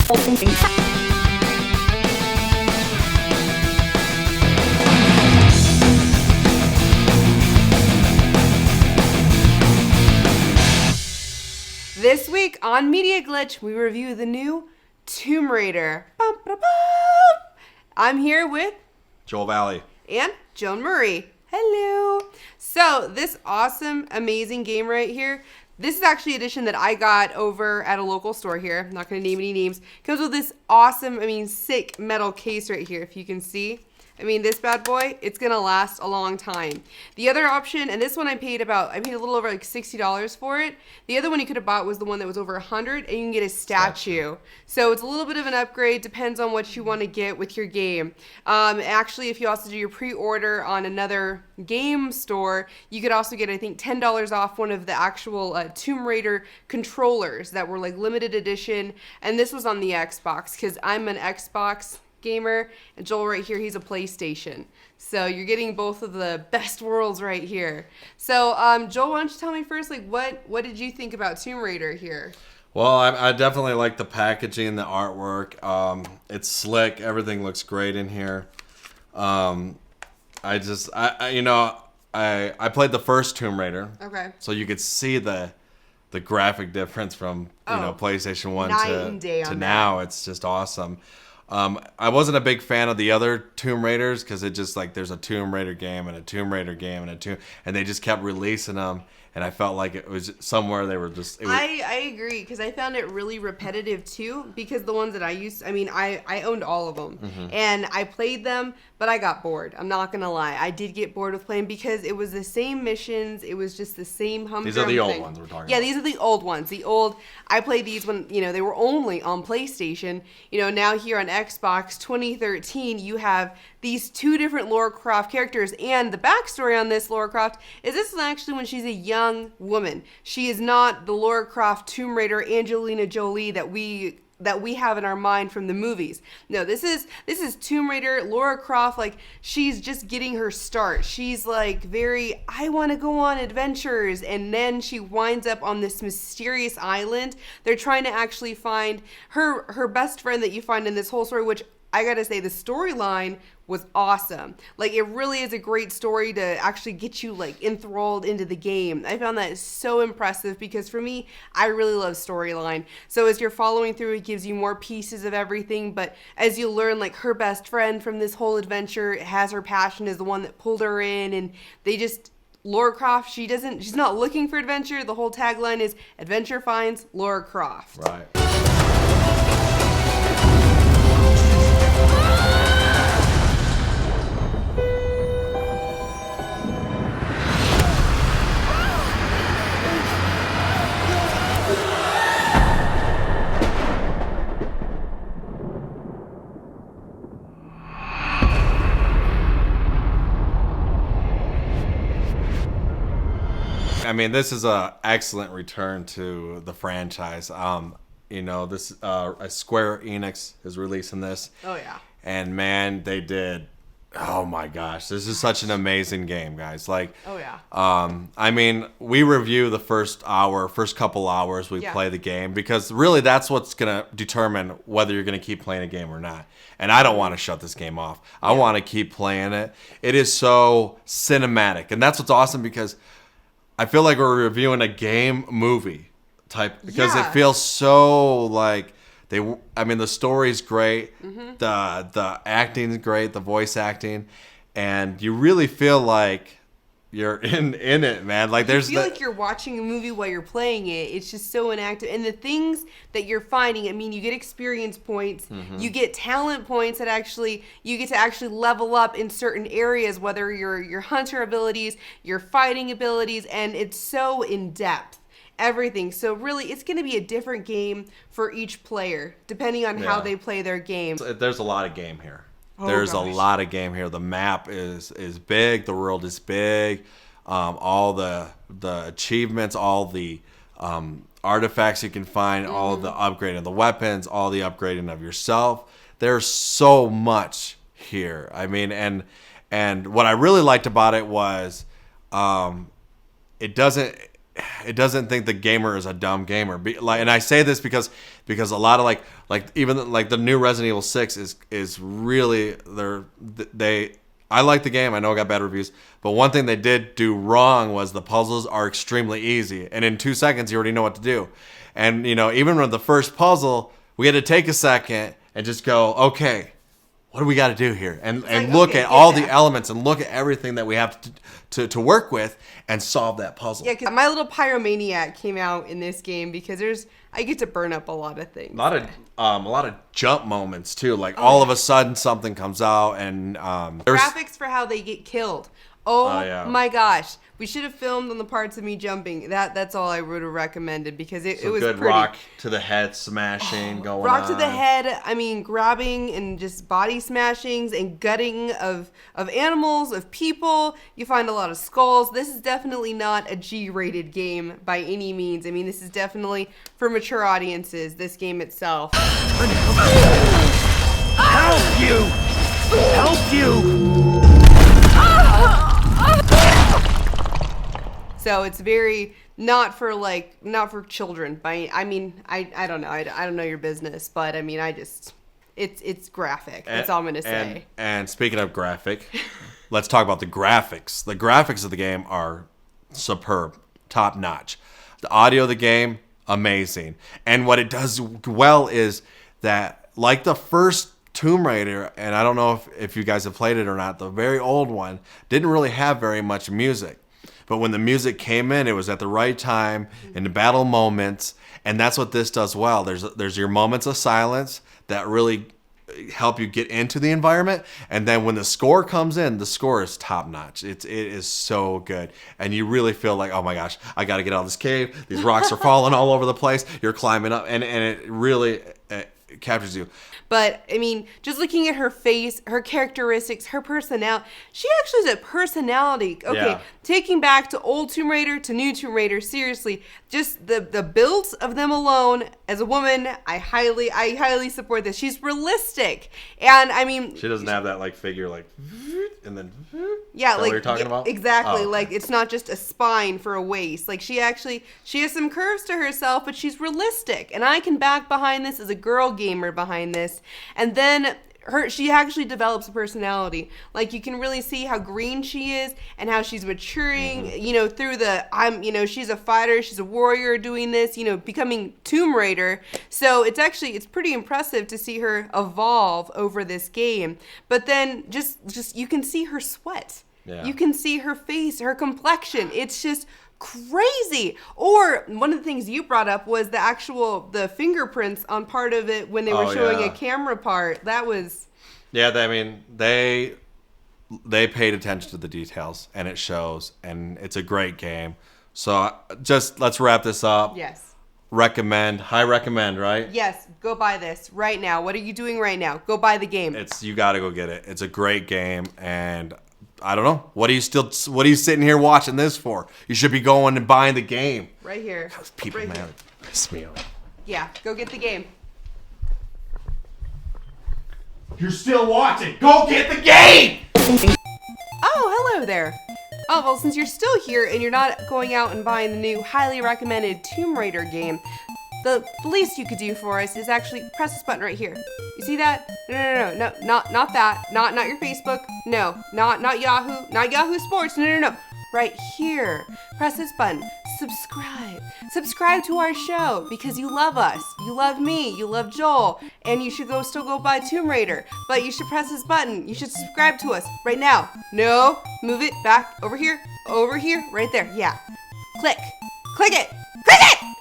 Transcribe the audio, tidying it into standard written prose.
This week on Media Glitch, we review the new Tomb Raider. I'm here with Joel Valley and Joan Murray. Hello. So this awesome, amazing game right here, this is actually an edition that I got over at a local store here. I'm not going to name any names. Comes with this awesome, sick metal case right here, if you can see. This bad boy, it's going to last a long time. The other option, and this one I paid a little over like $60 for it. The other one you could have bought was the one that was over $100, and you can get a statue. So it's a little bit of an upgrade, depends on what you want to get with your game. Actually, if you also do your pre-order on another game store, you could also get, I think, $10 off one of the actual Tomb Raider controllers that were like limited edition. And this was on the Xbox, because I'm an Xbox gamer, and Joel right here, he's a PlayStation. So you're getting both of the best worlds right here. So Joel, why don't you tell me first, like what did you think about Tomb Raider here? Well, I definitely like the packaging, the artwork. It's slick. Everything looks great in here. I played the first Tomb Raider. Okay. So you could see the graphic difference from PlayStation 1 to now. It's just awesome. I wasn't a big fan of the other Tomb Raiders because it just like there's a Tomb Raider game and a Tomb Raider game and they just kept releasing them, and I felt like it was somewhere they were just. I agree, because I found it really repetitive too, because the ones that I used, I owned all of them, and I played them, but I got bored. I'm not gonna lie, I did get bored with playing because it was the same missions. It was just the same humdrum. These are the old ones we're talking about. Yeah, these are the old ones. I played these when they were only on PlayStation. Now here on Xbox 2013, you have these two different Lara Croft characters, and the backstory on this Lara Croft is this is actually when she's a young woman. She is not the Lara Croft Tomb Raider Angelina Jolie that we have in our mind from the movies. No, this is Tomb Raider Lara Croft. Like, she's just getting her start. She's like I want to go on adventures, and then she winds up on this mysterious island. They're trying to actually find her best friend that you find in this whole story, which I gotta say, the storyline was awesome. Like, it really is a great story to actually get you like enthralled into the game. I found that so impressive because for me, I really love storyline. So as you're following through, it gives you more pieces of everything. But as you learn, like, her best friend from this whole adventure has her passion, is the one that pulled her in, and Lara Croft, she's not looking for adventure. The whole tagline is adventure finds Lara Croft. Right. This is an excellent return to the franchise. Square Enix is releasing this. Oh, yeah. And man, they did. Oh my gosh, this is such an amazing game, guys. Like, oh yeah. We review the first couple hours we play the game, because really that's what's gonna determine whether you're gonna keep playing a game or not. And I don't want to shut this game off. I want to keep playing it. It is so cinematic, and that's what's awesome, because I feel like we're reviewing a game movie type, because it feels so like the story's great, the acting's great, the voice acting, and you really feel like you're in it, man. Like, you feel like you're watching a movie while you're playing it. It's just so inactive, and the things that you're finding, you get experience points, you get talent points that you get to actually level up in certain areas, whether your hunter abilities, your fighting abilities, and it's so in depth. Everything. So really, it's going to be a different game for each player, depending on how they play their game. There's a lot of game here. There's a lot of game here. The map is big. The world is big. All the achievements, all the artifacts you can find, all the upgrading of the weapons, all the upgrading of yourself. There's so much here. And what I really liked about it was it it doesn't think the gamer is a dumb gamer. And I say this because a lot of like even like the new Resident Evil 6 is really I like the game. I know it got bad reviews, but one thing they did do wrong was the puzzles are extremely easy, and in 2 seconds you already know what to do. And even with the first puzzle, we had to take a second and just go, okay, what do we got to do here? And look at all the elements and look at everything that we have to work with and solve that puzzle. Yeah, because my little pyromaniac came out in this game because I get to burn up a lot of things. A lot of jump moments too. Like all of a sudden something comes out and graphics for how they get killed. Oh my gosh. We should have filmed on the parts of me jumping. That's all I would have recommended because it was good pretty. Rock to the head smashing going on. Rock to the head, I mean grabbing and just body smashings and gutting of animals, of people. You find a lot of skulls. This is definitely not a G-rated game by any means. I mean, this is definitely for mature audiences, this game itself. Help you! Help you! So it's very not for children. I don't know. I don't know your business, but I mean, it's graphic. That's all I'm gonna say. And speaking of graphic, let's talk about the graphics. The graphics of the game are superb, top notch. The audio of the game, amazing. And what it does well is that, like the first Tomb Raider, and I don't know if you guys have played it or not, the very old one didn't really have very much music. But when the music came in, it was at the right time in the battle moments, and that's what this does well. There's your moments of silence that really help you get into the environment, and then when the score comes in, the score is top notch. It is so good, and you really feel like, oh my gosh, I got to get out of this cave. These rocks are falling all over the place. You're climbing up, and it really captures you. But, I mean, just looking at her face, her characteristics, her personality, she actually has a personality. Okay, taking back to old Tomb Raider to new Tomb Raider, seriously, just the builds of them alone, as a woman, I highly support this. She's realistic. And, I mean... She doesn't have that, figure, and then... Yeah, what you're talking about? Exactly. Oh, okay. It's not just a spine for a waist. She has some curves to herself, but she's realistic. And I can back behind this as a girl gamer behind this. And then she actually develops a personality. You can really see how green she is and how she's maturing, through she's a fighter, she's a warrior doing this, becoming Tomb Raider. So it's pretty impressive to see her evolve over this game. But then just you can see her sweat. Yeah. You can see her face, her complexion. It's just crazy. Or one of the things you brought up was the fingerprints on part of it when they were showing a camera part. That was... Yeah, I mean, they paid attention to the details, and it shows, and it's a great game. So just let's wrap this up. Yes. High recommend, right? Yes, go buy this right now. What are you doing right now? Go buy the game. You got to go get it. It's a great game, and I don't know. What are you sitting here watching this for? You should be going and buying the game. Right here. Those people, right man, here. piss me off. Yeah, go get the game. You're still watching. Go get the game! Oh, hello there. Oh, well, since you're still here and you're not going out and buying the new highly recommended Tomb Raider game, the least you could do for us is actually press this button right here. You see that? No, not that. Not your Facebook. No, not Yahoo. Not Yahoo Sports. No. Right here. Press this button. Subscribe. Subscribe to our show because you love us. You love me. You love Joel. And you should still go buy Tomb Raider. But you should press this button. You should subscribe to us right now. No. Move it back over here. Over here. Right there. Yeah. Click. Click it. Click it!